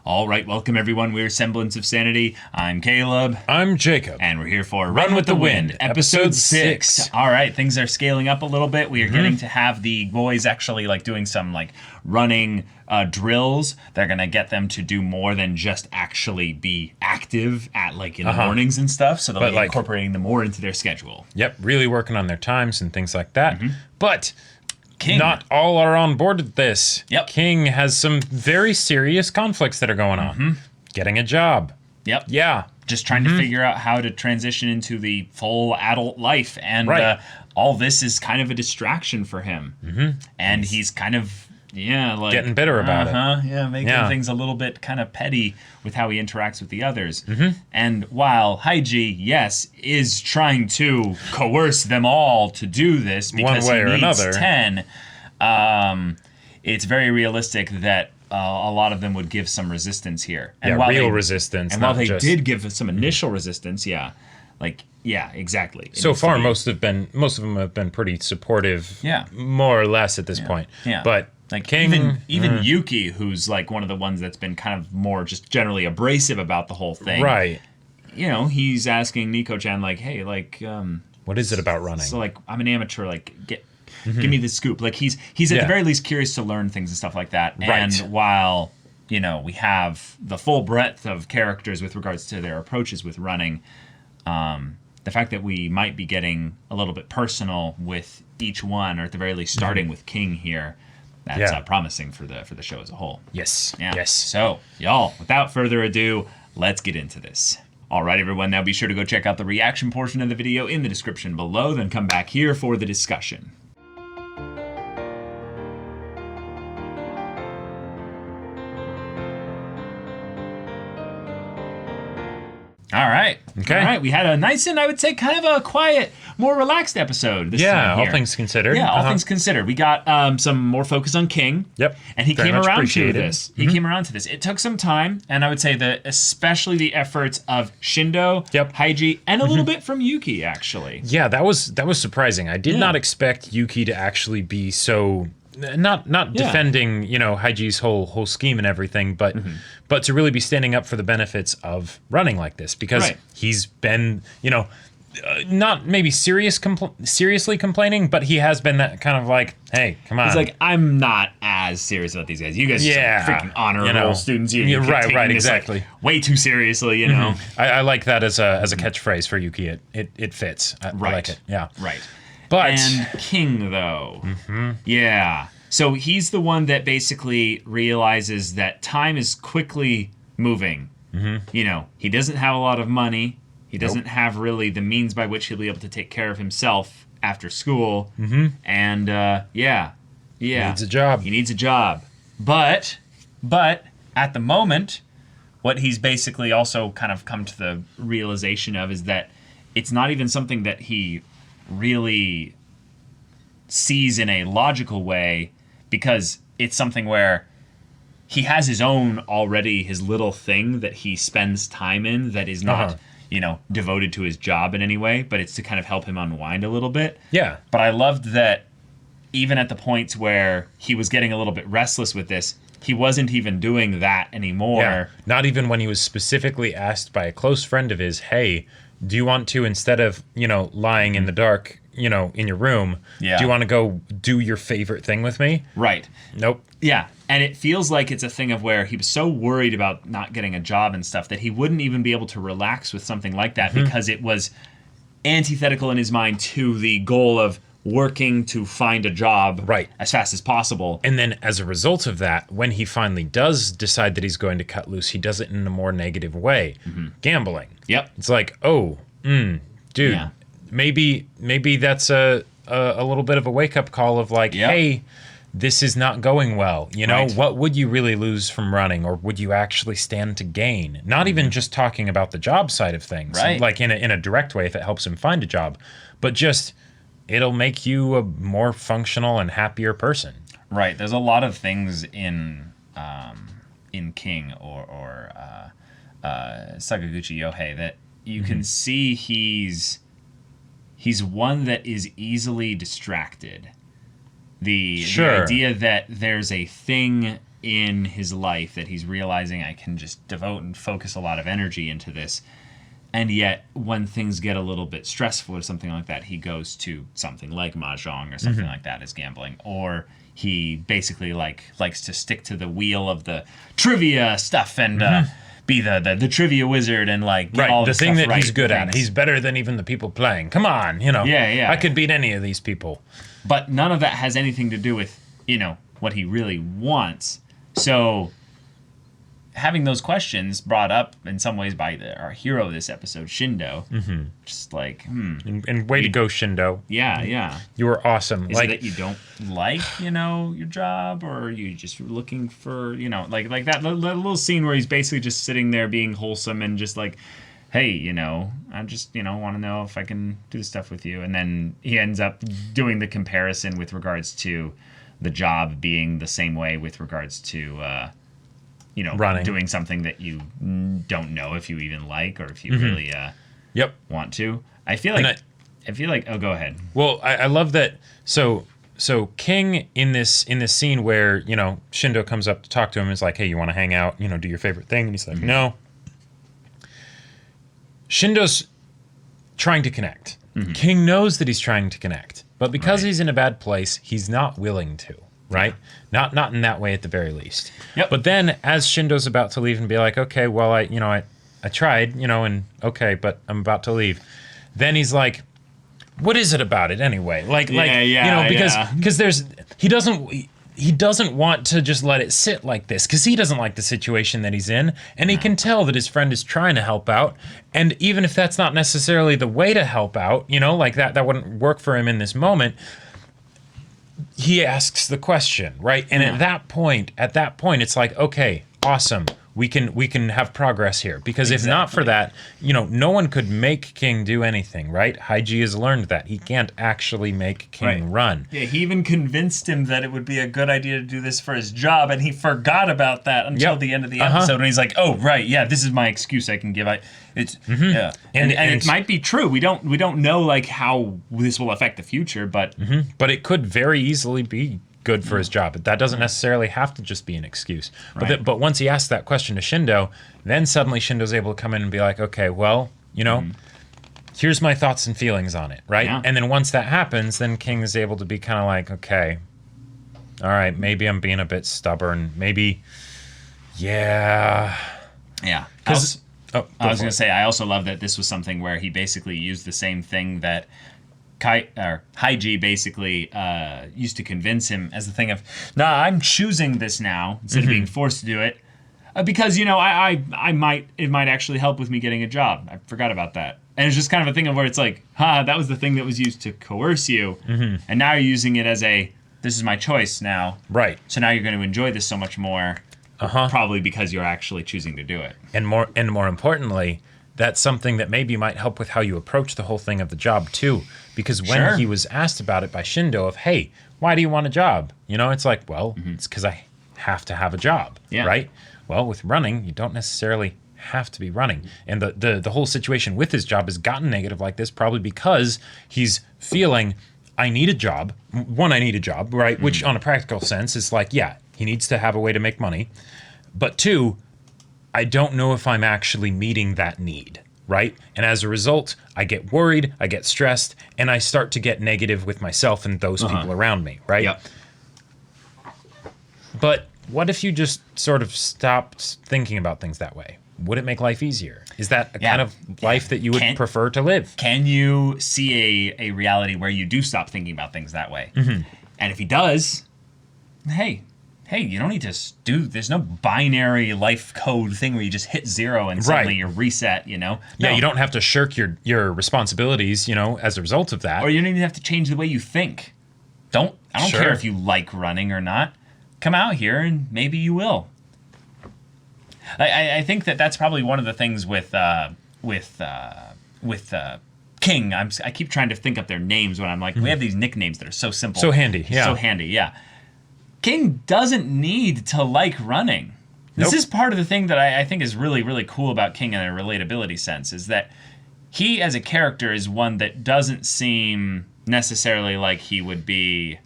All right, welcome everyone. We're Semblance of Sanity. I'm Caleb. I'm Jacob. And we're here for Run with the Wind, episode 6. All right, things are scaling up a little bit. We are getting to have the boys actually doing some running drills. They're going to get them to do more than just actually be active at in the mornings and stuff. So they'll be incorporating them more into their schedule. Yep, really working on their times and things like that. But King. Not all are on board with this. Yep. King has some very serious conflicts that are going on. Getting a job. Yep. Yeah. Just trying to figure out how to transition into the full adult life. And all this is kind of a distraction for him. And he's kind of, getting bitter about it. Yeah, making things a little bit kind of petty with how he interacts with the others. And while Haiji, yes, is trying to coerce them all to do this because one way he or needs another. 10, it's very realistic that a lot of them would give some resistance here. And Yeah, real resistance. And while they did give some initial resistance, exactly. So far, most of them have been pretty supportive. Yeah. More or less at this point. Yeah. But King, even Yuki, who's one of the ones that's been kind of more just generally abrasive about the whole thing. Right. He's asking Nico-chan hey, what is it about running? So I'm an amateur, give me the scoop. He's at the very least curious to learn things and stuff like that. And while we have the full breadth of characters with regards to their approaches with running, the fact that we might be getting a little bit personal with each one, or at the very least starting with King here, that's promising for the show as a whole. Yes. Yeah. Yes. So, y'all, without further ado, let's get into this. All right, everyone. Now be sure to go check out the reaction portion of the video in the description below. Then come back here for the discussion. All right. Okay. All right. We had a nice and I would say kind of a quiet, more relaxed episode this time here. All things considered. Yeah, all things considered. We got some more focus on King. Yep. And he Very came much around to appreciated. this. He came around to this. It took some time, and I would say that especially the efforts of Shindo, Haiji, and a little bit from Yuki, actually. Yeah, that was surprising. I did not expect Yuki to actually be so not defending, Haiji's whole scheme and everything, but to really be standing up for the benefits of running like this, because he's been, not maybe seriously complaining, but he has been that kind of hey, come on. He's I'm not as serious about these guys. You guys are freaking honorable students. You right, exactly. Way too seriously, you know. I like that as a catchphrase for Yuki. It fits. I like it. Yeah. Right. But and King, though. Yeah. So he's the one that basically realizes that time is quickly moving. He doesn't have a lot of money. He doesn't have really the means by which he'll be able to take care of himself after school. And he needs a job. He needs a job. But at the moment, what he's basically also kind of come to the realization of is that it's not even something that he really sees in a logical way, because it's something where he has his own already, his little thing that he spends time in that is not, devoted to his job in any way, but it's to kind of help him unwind a little bit. Yeah. But I loved that even at the points where he was getting a little bit restless with this, he wasn't even doing that anymore. Yeah. Not even when he was specifically asked by a close friend of his, hey, do you want to, instead of, lying in the dark, in your room, do you want to go do your favorite thing with me? Right. Nope. Yeah. And it feels like it's a thing of where he was so worried about not getting a job and stuff that he wouldn't even be able to relax with something like that, because it was antithetical in his mind to the goal of working to find a job as fast as possible. And then as a result of that, when he finally does decide that he's going to cut loose, he does it in a more negative way. Gambling. Yep. It's dude, maybe that's a little bit of a wake-up call of hey, this is not going well. What would you really lose from running, or would you actually stand to gain? Not even just talking about the job side of things, in a direct way if it helps him find a job, but just it'll make you a more functional and happier person. Right. There's a lot of things in King or Sakaguchi Yohei that you can see he's one that is easily distracted. The idea that there's a thing in his life that he's realizing I can just devote and focus a lot of energy into this. And yet, when things get a little bit stressful or something like that, he goes to something like mahjong or something like that as gambling. Or he basically likes to stick to the wheel of the trivia stuff and be the trivia wizard and get all the thing stuff that he's good things. at. He's better than even the people playing. Come on, Yeah. I could beat any of these people. But none of that has anything to do with, what he really wants. So having those questions brought up in some ways by our hero of this episode, Shindo, just And way to go, Shindo. Yeah. You were awesome. Is it that you don't like, your job, or are you just looking for, like that little scene where he's basically just sitting there being wholesome and just like, hey, I just, want to know if I can do stuff with you. And then he ends up doing the comparison with regards to the job being the same way with regards to, running, doing something that you don't know if you even like or if you really want to. I feel like oh, go ahead. Well, I love that. So King in this scene where Shindo comes up to talk to him and is like, hey, you want to hang out? Do your favorite thing? And he's like, no. Shindo's trying to connect. King knows that he's trying to connect, but because he's in a bad place, he's not willing to. Right? Not in that way at the very least. Yep. But then as Shindo's about to leave and be like, okay, well, I tried, and okay, but I'm about to leave. Then he's like, what is it about it anyway? Because he doesn't want to just let it sit like this because he doesn't like the situation that he's in, and he can tell that his friend is trying to help out, and even if that's not necessarily the way to help out, that wouldn't work for him in this moment. He asks the question, right? And at that point, it's like, okay, awesome. We can have progress here. Because if not for that, no one could make King do anything, right? Haiji has learned that. He can't actually make King run. Yeah, he even convinced him that it would be a good idea to do this for his job, and he forgot about that until the end of the episode. And he's like, oh, right, yeah, this is my excuse I can give. Yeah. And it might be true. We don't know how this will affect the future, but but it could very easily be good for his job. That doesn't necessarily have to just be an excuse. Right. But once he asks that question to Shindo, then suddenly Shindo's able to come in and be like, okay, well, here's my thoughts and feelings on it, right? Yeah. And then once that happens, then King is able to be kind of like, okay, all right, maybe I'm being a bit stubborn. Maybe, yeah. Yeah. I was going to say, I also love that this was something where he basically used the same thing that Haiji basically used to convince him as the thing of, nah, I'm choosing this now instead of being forced to do it because it might actually help with me getting a job. I forgot about that, and it's just kind of a thing of where it's like, that was the thing that was used to coerce you, and now you're using it as this is my choice now, right? So now you're going to enjoy this so much more, probably because you're actually choosing to do it, and more importantly, that's something that maybe might help with how you approach the whole thing of the job too. Because when he was asked about it by Shindo of, hey, why do you want a job? It's like, well, it's because I have to have a job, right? Well, with running, you don't necessarily have to be running. And the whole situation with his job has gotten negative like this probably because he's feeling, I need a job. One, I need a job, right? Which on a practical sense is like, yeah, he needs to have a way to make money. But two, I don't know if I'm actually meeting that need. Right? And as a result, I get worried, I get stressed, and I start to get negative with myself and those people around me, right? Yep. But what if you just sort of stopped thinking about things that way? Would it make life easier? Is that a kind of life that you would prefer to live? Can you see a reality where you do stop thinking about things that way? And if he does, hey, you don't need to there's no binary life code thing where you just hit 0 and suddenly you're reset, No. Yeah, you don't have to shirk your responsibilities, as a result of that. Or you don't even have to change the way you think. I don't care if you like running or not. Come out here and maybe you will. I think that's probably one of the things with King. I keep trying to think up their names when I'm like, we have these nicknames that are so simple. So handy, yeah. So handy, yeah. King doesn't need to like running. This is part of the thing that I think is really, really cool about King in a relatability sense, is that he as a character is one that doesn't seem necessarily like he would be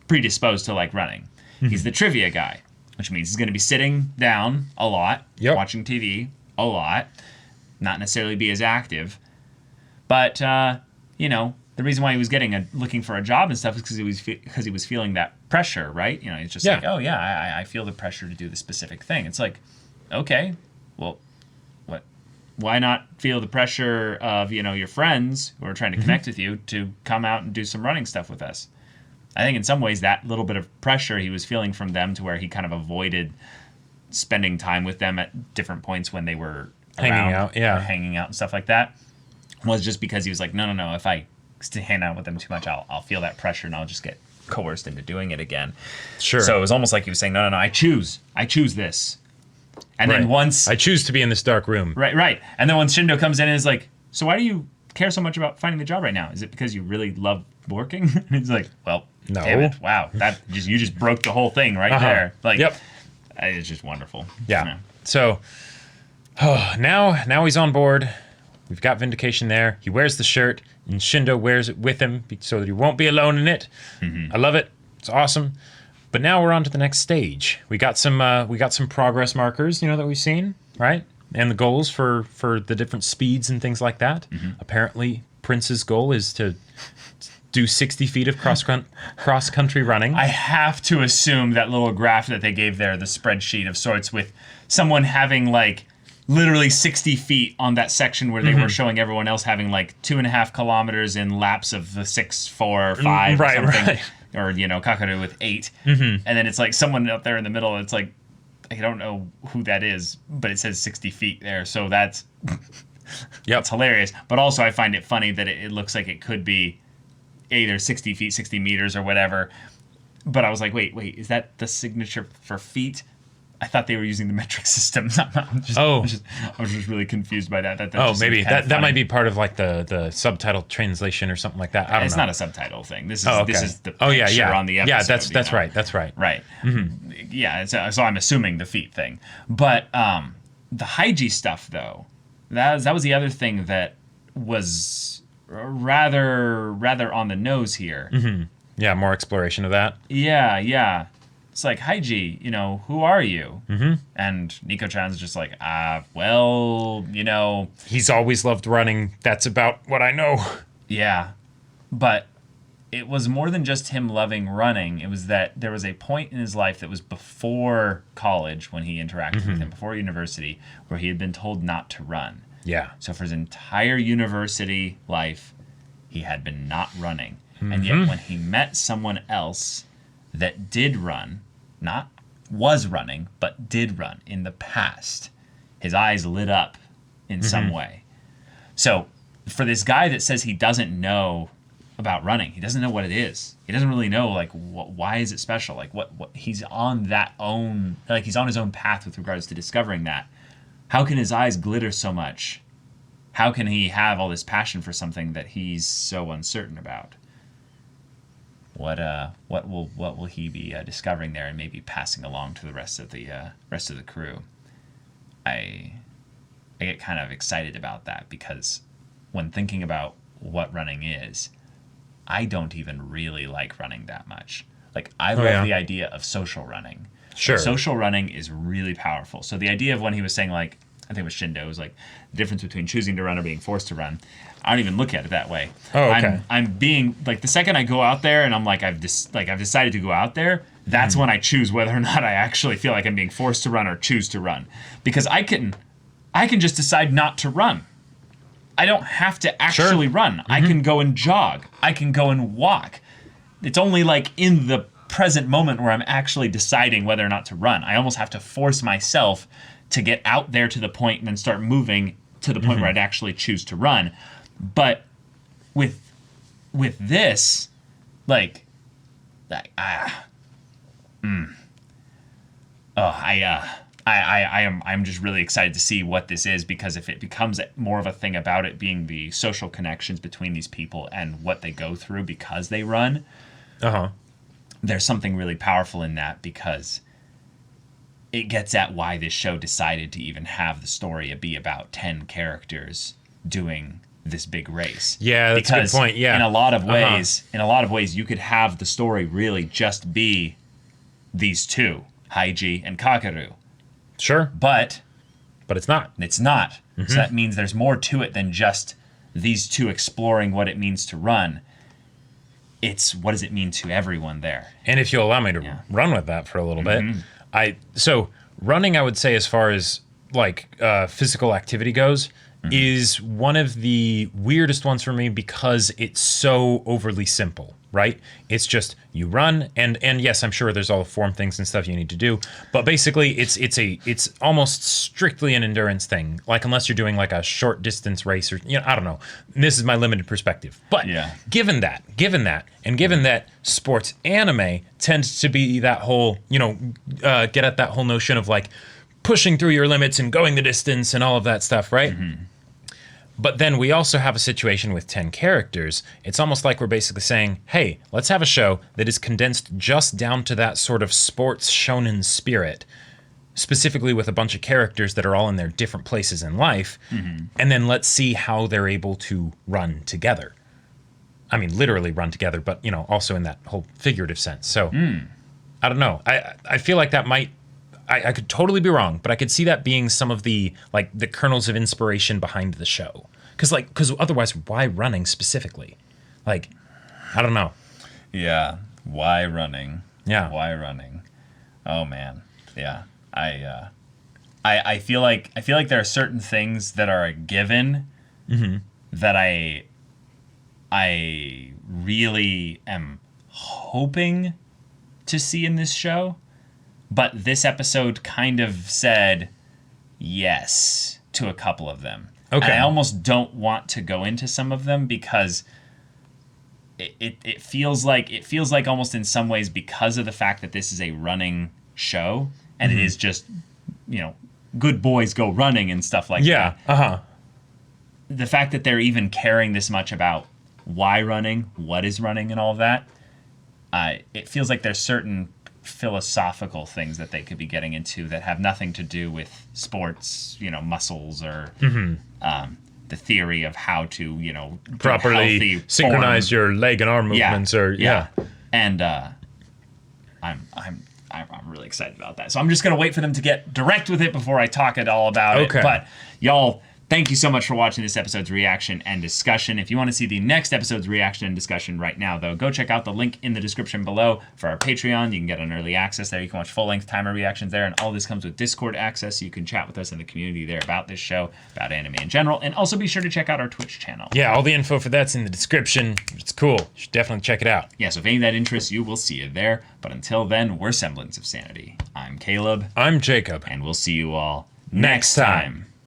predisposed to like running. He's the trivia guy. which means he's going to be sitting down a lot, watching TV a lot, not necessarily be as active. But, you know, the reason why he was looking for a job and stuff is because he was feeling that pressure, right? You know, he's just like, oh, yeah, I feel the pressure to do the specific thing. It's like, okay, well, why not feel the pressure of, you know, your friends who are trying to connect with you to come out and do some running stuff with us? I think in some ways that little bit of pressure he was feeling from them to where he kind of avoided spending time with them at different points when they were hanging out and stuff like that was just because he was like, no, if I hang out with them too much, I'll feel that pressure and I'll just get coerced into doing it again. Sure. So it was almost like he was saying, no, I choose this. And then once I choose to be in this dark room. Right. And then when Shindo comes in and is like, so why do you care so much about finding the job right now? Is it because you really love working? And he's like, well, no. Damn it. Wow. You just broke the whole thing right there. Like, it's just wonderful. Yeah. So now he's on board. We've got Vindication there. He wears the shirt, and Shindo wears it with him so that he won't be alone in it. I love it. It's awesome. But now we're on to the next stage. We got some progress markers, you know, that we've seen, right? And the goals for the different speeds and things like that. Apparently, Prince's goal is to do 60 feet of cross-country running. I have to assume that little graph that they gave there, the spreadsheet of sorts, with someone having, like, literally 60 feet on that section where they were showing everyone else having, like, 2.5 kilometers in laps of the 6, 4, 5 or something. Right. Or, you know, Kakaru with 8. And then it's like someone up there in the middle, it's like, I don't know who that is, but it says 60 feet there. So that's that's hilarious. But also I find it funny that it looks like it could be either 60 feet, 60 meters or whatever. But I was like, wait, is that the signature for feet? I thought they were using the metric system. I was just really confused by that. Maybe that might be part of like the subtitle translation or something like that. I don't know. It's not a subtitle thing. This is the picture on the episode. Yeah, that's right. That's right. Right. Yeah. So I'm assuming the feet thing, but the Haiji stuff though, that was the other thing that was rather on the nose here. Yeah, more exploration of that. Yeah. It's like, Haiji, you know, who are you? And Nico-chan's just like, well, you know. He's always loved running. That's about what I know. Yeah. But it was more than just him loving running. It was that there was a point in his life that was before college when he interacted with him, before university, where he had been told not to run. Yeah. So for his entire university life, he had been not running. And yet when he met someone else that did run, not was running, but did run in the past, his eyes lit up in some way. So for this guy that says he doesn't know about running, he doesn't know what it is. He doesn't really know, like, why is it special? Like, what he's on he's on his own path with regards to discovering that. How can his eyes glitter so much? How can he have all this passion for something that he's so uncertain about? What will he be discovering there and maybe passing along to the rest of the crew? I get kind of excited about that because when thinking about what running is, I don't even really like running that much. Like, I love the idea of social running. Sure. Social running is really powerful. So the idea of when he was saying, like, I think it was Shindo, was like the difference between choosing to run or being forced to run. I don't even look at it that way. Oh, okay. I'm being like, the second I go out there and I'm like, I've decided to go out there. That's when I choose whether or not I actually feel like I'm being forced to run or choose to run, because I can just decide not to run. I don't have to actually run. I can go and jog. I can go and walk. It's only like in the present moment where I'm actually deciding whether or not to run. I almost have to force myself to get out there to the point and then start moving to the point where I'd actually choose to run. But with this, like, I'm just really excited to see what this is, because if it becomes more of a thing about it being the social connections between these people and what they go through because they run, there's something really powerful in that, because it gets at why this show decided to even have the story be about 10 characters doing this big race. Yeah, that's a good point. Yeah. In a lot of ways, you could have the story really just be these two. Haiji, and Kakeru. Sure. But it's not. it's not. So that means there's more to it than just these two exploring what it means to run. It's what does it mean to everyone there? And if you'll allow me to run with that for a little bit, so running, I would say, as far as like physical activity goes, is one of the weirdest ones for me because it's so overly simple, right? It's just you run, and yes, I'm sure there's all the form things and stuff you need to do, but basically it's almost strictly an endurance thing. Like unless you're doing like a short distance race or I don't know. This is my limited perspective, but given that sports anime tends to be that whole get at that whole notion of like pushing through your limits and going the distance and all of that stuff, right? But then we also have a situation with 10 characters. It's almost like we're basically saying, hey, let's have a show that is condensed just down to that sort of sports shonen spirit, specifically with a bunch of characters that are all in their different places in life, and then let's see how they're able to run together. I mean, literally run together, but, also in that whole figurative sense. So, I don't know. I feel like that might... I could totally be wrong, but I could see that being some of the the kernels of inspiration behind the show. Because otherwise, why running specifically? I don't know. Yeah, why running? Yeah, why running? Oh man, yeah. I feel like there are certain things that are a given that I really am hoping to see in this show. But this episode kind of said yes to a couple of them. Okay. And I almost don't want to go into some of them because it feels like almost in some ways because of the fact that this is a running show and it is just, good boys go running and stuff like that. Yeah. The fact that they're even caring this much about why running, what is running and all of that, it feels like there's certain philosophical things that they could be getting into that have nothing to do with sports, muscles or the theory of how to, properly synchronize your leg and arm movements And I'm really excited about that. So I'm just going to wait for them to get direct with it before I talk it all about it. But y'all, thank you so much for watching this episode's reaction and discussion. If you want to see the next episode's reaction and discussion right now, though, go check out the link in the description below for our Patreon. You can get an early access there. You can watch full-length timer reactions there, and all this comes with Discord access. So you can chat with us in the community there about this show, about anime in general, and also be sure to check out our Twitch channel. Yeah, all the info for that's in the description. It's cool. You should definitely check it out. Yeah, so if any of that interests you, we'll see you there. But until then, we're Semblance of Sanity. I'm Caleb. I'm Jacob. And we'll see you all next time.